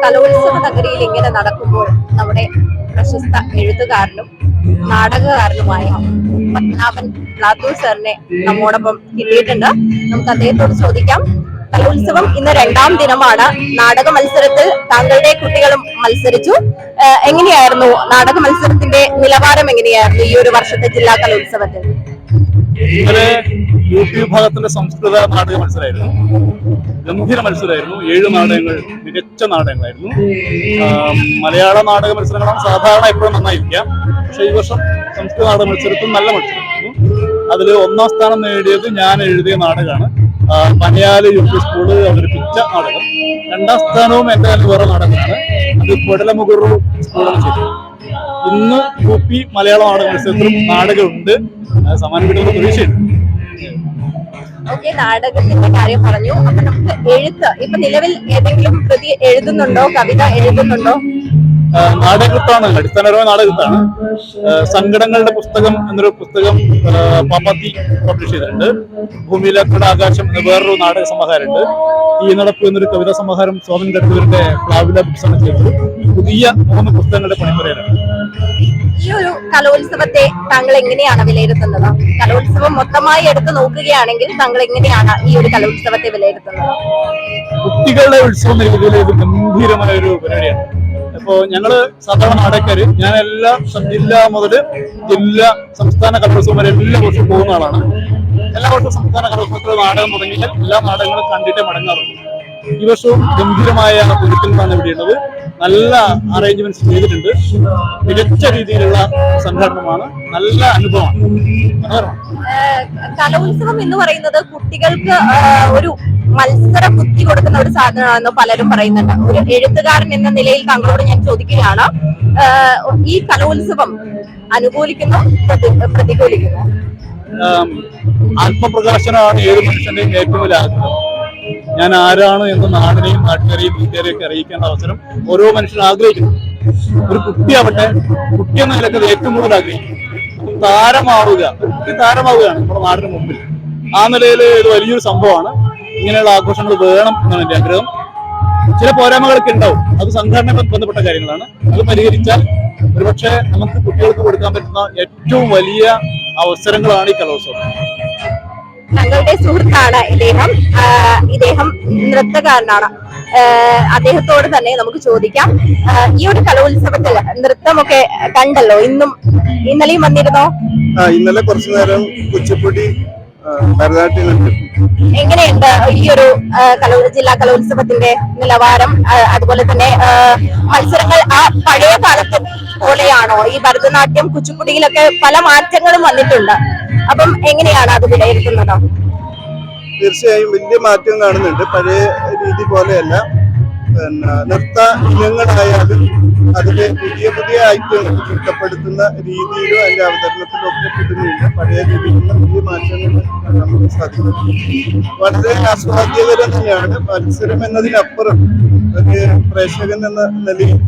കലോത്സവ നഗരിയിൽ ഇങ്ങനെ നടക്കുമ്പോൾ നമ്മുടെ പ്രശസ്ത എഴുത്തുകാരനും നാടകകാരനുമായ പത്മനാഭൻ ലാത്തൂർ സാറിനെ നമ്മോടൊപ്പം കിട്ടിയിട്ടുണ്ട്. നമുക്ക് അദ്ദേഹത്തോട് ചോദിക്കാം. കലോത്സവം ഇന്ന് 2ാം ദിനമാണ്. നാടക മത്സരത്തിൽ താങ്കളുടെ കുട്ടികളും മത്സരിച്ചു. എങ്ങനെയായിരുന്നു നാടക മത്സരത്തിന്റെ നിലവാരം? എങ്ങനെയായിരുന്നു ഈ ഒരു വർഷത്തെ ജില്ലാ കലോത്സവത്തിൽ? ഇന്നലെ യുപി വിഭാഗത്തിന്റെ സംസ്കൃത നാടക മത്സരമായിരുന്നു. ഗംഭീര മത്സരമായിരുന്നു. 7 നാടകങ്ങൾ മികച്ച നാടകങ്ങളായിരുന്നു. മലയാള നാടക മത്സരങ്ങളാണ് സാധാരണ എപ്പോഴും നന്നായിരിക്കാം. പക്ഷെ ഈ വർഷം സംസ്കൃത നാടക മത്സരത്തിൽ നല്ല മത്സരമായിരുന്നു. അതിൽ 1ാം സ്ഥാനം നേടിയത് ഞാൻ എഴുതിയ നാടകമാണ്. പനയാല് യുപി സ്കൂള് അവതരിപ്പിച്ച നാടകം. 2ാം സ്ഥാനവും എന്റെ വേറെ നാടകമാണ്. അത് കൊടലമുകുറു സ്കൂളാണ് ചെയ്തത്. ഇന്ന് യുപി മലയാള നാടക മത്സരത്തിലും നാടകമുണ്ട്. സമ്മാനം കിട്ടുന്ന പ്രതീക്ഷയുണ്ട്. ഓക്കെ, നാടകത്തിന്റെ കാര്യം പറഞ്ഞു. അപ്പൊ നമുക്ക് എഴുത്ത് ഇപ്പൊ നിലവിൽ ഏതെങ്കിലും കൃതി എഴുതുന്നുണ്ടോ? കവിത എഴുതുന്നുണ്ടോ? നാടകത്താണ്, അടിസ്ഥാനപരമായ നാടകത്താണ്. സങ്കടങ്ങളുടെ പുസ്തകം എന്നൊരു പുസ്തകം പാപ്പാത്തി പബ്ലിഷ് ചെയ്തിട്ടുണ്ട്. ഭൂമിയിലേക്കുള്ള ആകാശം എന്ന വേറൊരു നാടക സമാഹാരമുണ്ട്. ഈ നടപ്പ് എന്നൊരു കവിതാ സമാഹാരം സ്വാമി ഗഡ്കരിയുടെ പ്ലാവില ബുക്സ് ആണ് ചെയ്തത്. പുതിയ 3 പുസ്തകങ്ങളുടെ പണിപ്പുരയാണ്. ഈ ഒരു കലോത്സവത്തെ താങ്കൾ എങ്ങനെയാണ് വിലയിരുത്തുന്നത്? കലോത്സവം മൊത്തമായി എടുത്ത് നോക്കുകയാണെങ്കിൽ താങ്കൾ എങ്ങനെയാണ് ഈ ഒരു കലോത്സവത്തെ വിലയിരുത്തുന്നത്? കുട്ടികളുടെ ഉത്സവം എന്ന രീതിയിൽ ഇത് ഗംഭീരമായ ഒരു പരിപാടിയാണ്. ഇപ്പോ ഞങ്ങള് സാധാരണ നാടകക്കാര്, ഞാൻ എല്ലാ ജില്ല മുതൽ ജില്ലാ സംസ്ഥാന കലോത്സവം വരെ എല്ലാ വർഷവും പോകുന്ന ആളാണ്. എല്ലാ വർഷവും സംസ്ഥാന കലോത്സവത്തിൽ നാടകം തുടങ്ങിയാൽ എല്ലാ നാടകങ്ങളും കണ്ടിട്ടേ മടങ്ങാറുള്ളൂ. ഈ വർഷവും ഗംഭീരമായ ഒരുക്കങ്ങളാണ് ഇവിടെയുള്ളത്. നല്ല അറേഞ്ച്മെന്റ്സ് ചെയ്തിട്ടുണ്ട്. മികച്ച രീതിയിലുള്ള സംഘടനമാണ്. നല്ല അനുഭവമാണ്. കലോത്സവം എന്ന് പറയുന്നത് കുട്ടികൾക്ക് ഒരു മത്സര ബുദ്ധി കൊടുക്കുന്ന ഒരു സാധനമാണെന്ന് പലരും പറയുന്നുണ്ട്. ഒരു എഴുത്തുകാരൻ എന്ന നിലയിൽ താങ്കളോട് ഞാൻ ചോദിക്കുകയാണ്, ഈ കലോത്സവം അനുകൂലിക്കുന്നു, പ്രതികൂലിക്കുന്നു? ആത്മപ്രകാശനമാണ് ഏത് മനുഷ്യന്റെയും ഏറ്റവും വലിയ ആഗ്രഹം. ഞാൻ ആരാണ് എന്ന് നാടിനെയും നാട്ടുകാരെയും വീട്ടുകാരെയും ഒക്കെ അറിയിക്കേണ്ട അവസരം ഓരോ മനുഷ്യനും ആഗ്രഹിക്കുന്നു. ഒരു കുട്ടിയാവട്ടെ, കുട്ടി എന്ന നിലക്ക് ഏറ്റവും കൂടുതൽ ആഗ്രഹിക്കും താരമാവുക. കുട്ടി താരമാവുകയാണ് നമ്മുടെ നാടിന് മുമ്പിൽ. ആ നിലയിൽ ഇത് വലിയൊരു സംഭവമാണ്. ഇങ്ങനെയുള്ള ആഘോഷങ്ങൾ വേണം എന്നാണ് എന്റെ ആഗ്രഹം. ചില പോരായ്മകളൊക്കെ ഉണ്ടാവും, അത് സംഘടനയുമായി ബന്ധപ്പെട്ട കാര്യങ്ങളാണ്. അത് പരിഹരിച്ചാൽ ഒരുപക്ഷെ നമുക്ക് കുട്ടികൾക്ക് കൊടുക്കാൻ പറ്റുന്ന ഏറ്റവും വലിയ അവസരങ്ങളാണ് ഈ കലോത്സവം. തങ്ങളുടെ സുഹൃത്താണ് ഇദ്ദേഹം നൃത്തകാരനാണ്. അദ്ദേഹത്തോട് തന്നെ നമുക്ക് ചോദിക്കാം. ഈ ഒരു കലോത്സവത്തിൽ നൃത്തമൊക്കെ കണ്ടല്ലോ, ഇന്നലെയും വന്നിരുന്നോ? ഇന്നലെ കുറച്ചു നേരം കുച്ചിപ്പുടി ഭരതനാട്യം. എങ്ങനെയുണ്ട് ഈ ഒരു ജില്ലാ കലോത്സവത്തിന്റെ നിലവാരം? അതുപോലെ തന്നെ മത്സരങ്ങൾ ആ പഴയ കാലത്ത് പോലെയാണോ? ഈ ഭരതനാട്യം കുച്ചിപ്പുടിയിലൊക്കെ പല മാറ്റങ്ങളും വന്നിട്ടുണ്ട്. അപ്പം എങ്ങനെയാണ് അത് വിലയിരുത്തുന്നത്? തീർച്ചയായും വലിയ മാറ്റം കാണുന്നുണ്ട്. പഴയ രീതി പോലെയല്ല. പിന്നെ നൃത്ത ഇനങ്ങളായാലും അതിലെ പുതിയ ഐറ്റങ്ങൾ ചിട്ടപ്പെടുത്തുന്ന രീതിയിലും അതിന്റെ അവതരണത്തിലും ഒക്കെ കിട്ടുന്നില്ല. പഴയ രീതിയിലുള്ള വലിയ മാറ്റങ്ങൾ നമുക്ക് സാധിക്കും. വളരെ ആസ്വാദ്യകരം തന്നെയാണ്. മത്സരം എന്നതിനപ്പുറം ഒരു പ്രേക്ഷകൻ എന്ന നിലയിൽ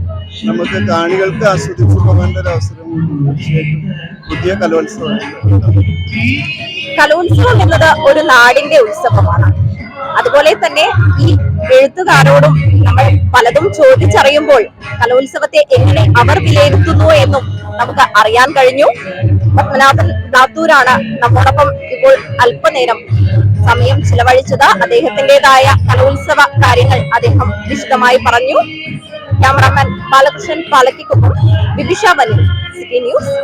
നമുക്ക് കാണികൾക്ക് ആസ്വദിച്ചു പോകേണ്ട ഒരു അവസരം തീർച്ചയായിട്ടും പുതിയ കലോത്സവം എന്നത് ഒരു നാടിന്റെ ഉത്സവമാണ്. അതുപോലെ തന്നെ ഈ എഴുത്തുകാരോടും നമ്മൾ പലതും ചോദിച്ചറിയുമ്പോൾ കലോത്സവത്തെ എങ്ങനെ അവർ വിലയിരുത്തുന്നു എന്നും നമുക്ക് അറിയാൻ കഴിഞ്ഞു. പത്മനാഭൻ ലാത്തൂരാണ് നമ്മോടൊപ്പം ഇപ്പോൾ അല്പനേരം സമയം ചിലവഴിച്ചത്. അദ്ദേഹത്തിൻ്റെതായ കലോത്സവ കാര്യങ്ങൾ അദ്ദേഹം വിശദമായി പറഞ്ഞു. ക്യാമറാമാൻ ബാലകൃഷ്ണൻ പാലക്കിക്കൊപ്പം വിഭിഷ ബനി, സിറ്റി ന്യൂസ്.